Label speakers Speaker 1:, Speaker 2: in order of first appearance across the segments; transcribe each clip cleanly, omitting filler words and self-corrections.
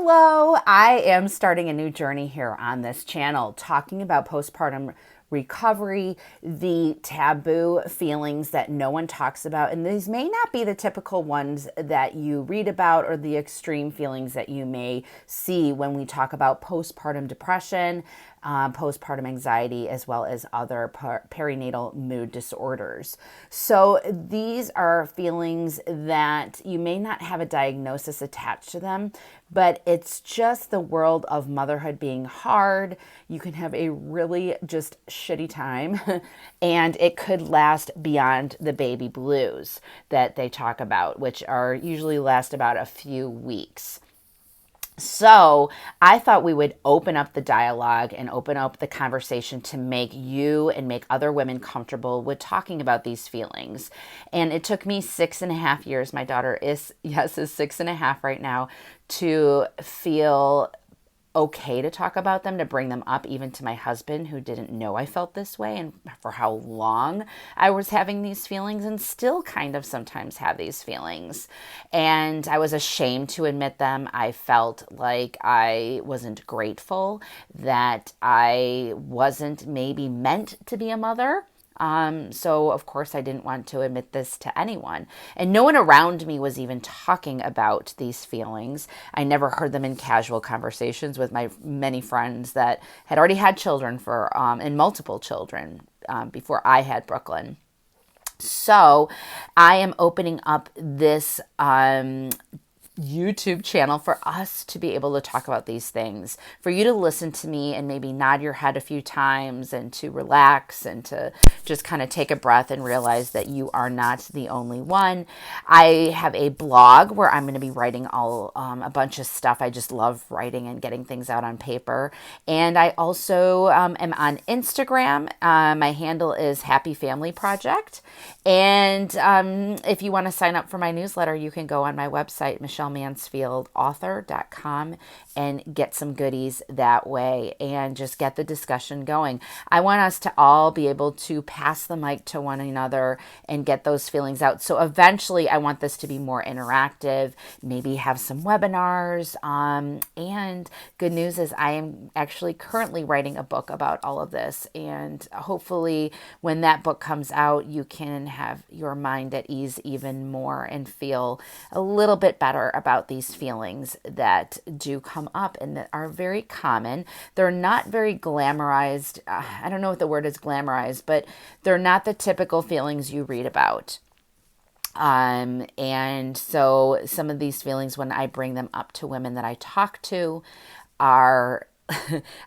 Speaker 1: Hello, I am starting a new journey here on this channel talking about postpartum recovery, the taboo feelings that no one talks about. And these may not be the typical ones that you read about or the extreme feelings that you may see when we talk about postpartum depression, postpartum anxiety, as well as other perinatal mood disorders. So these are feelings that you may not have a diagnosis attached to them, but it's just the world of motherhood being hard. You can have a really just shitty time, and it could last beyond the baby blues that they talk about, which are usually last about a few weeks. So I thought we would open up the dialogue and open up the conversation to make you and make other women comfortable with talking about these feelings. And it took me 6.5 years. My daughter is 6.5 right now, to feel okay to talk about them, to bring them up even to my husband, who didn't know I felt this way and for how long I was having these feelings and still kind of sometimes have these feelings. And I was ashamed to admit them. I felt like I wasn't grateful, that I wasn't maybe meant to be a mother. So of course I didn't want to admit this to anyone. And no one around me was even talking about these feelings. I never heard them in casual conversations with my many friends that had already had children and multiple children, before I had Brooklyn. So I am opening up this, YouTube channel for us to be able to talk about these things, for you to listen to me and maybe nod your head a few times and to relax and to just kind of take a breath and realize that you are not the only one. I have a blog where I'm going to be writing a bunch of stuff. I just love writing and getting things out on paper. And I also am on Instagram. My handle is Happy Family Project. And if you want to sign up for my newsletter, you can go on my website, michelemansfieldauthor.com, and get some goodies that way and just get the discussion going. I want us to all be able to pass the mic to one another and get those feelings out. So eventually I want this to be more interactive, maybe have some webinars. And good news is I am actually currently writing a book about all of this. And hopefully when that book comes out, you can have your mind at ease even more and feel a little bit better about these feelings that do come up and that are very common. They're not very glamorized. I don't know what the word is, glamorized, but they're not the typical feelings you read about. And so some of these feelings, when I bring them up to women that I talk to, are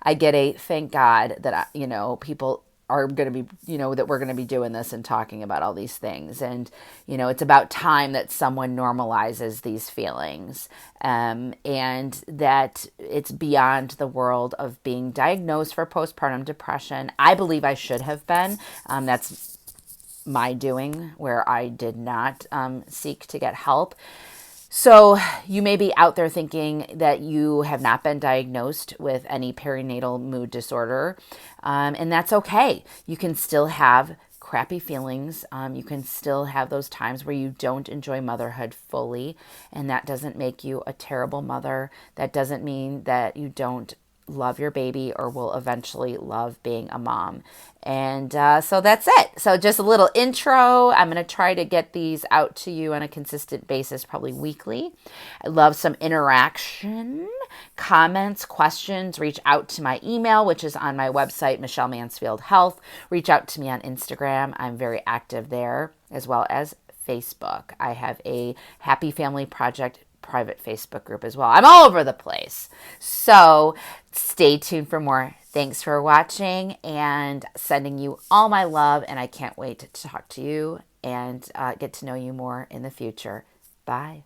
Speaker 1: I get a thank God that people are going to be, that we're going to be doing this and talking about all these things. And, it's about time that someone normalizes these feelings, and that it's beyond the world of being diagnosed for postpartum depression. I believe I should have been. That's my doing, where I did not seek to get help. So you may be out there thinking that you have not been diagnosed with any perinatal mood disorder, and that's okay. You can still have crappy feelings. You can still have those times where you don't enjoy motherhood fully, and that doesn't make you a terrible mother. That doesn't mean that you don't love your baby or will eventually love being a mom. And so that's it. So just a little intro. I'm going to try to get these out to you on a consistent basis, probably weekly. I love some interaction, comments, questions. Reach out to my email, which is on my website, Michelle Mansfield Health. Reach out to me on Instagram. I'm very active there, as well as Facebook. I have a Happy Family Project private Facebook group as well. I'm all over the place. So stay tuned for more. Thanks for watching, and sending you all my love. And I can't wait to talk to you and get to know you more in the future. Bye.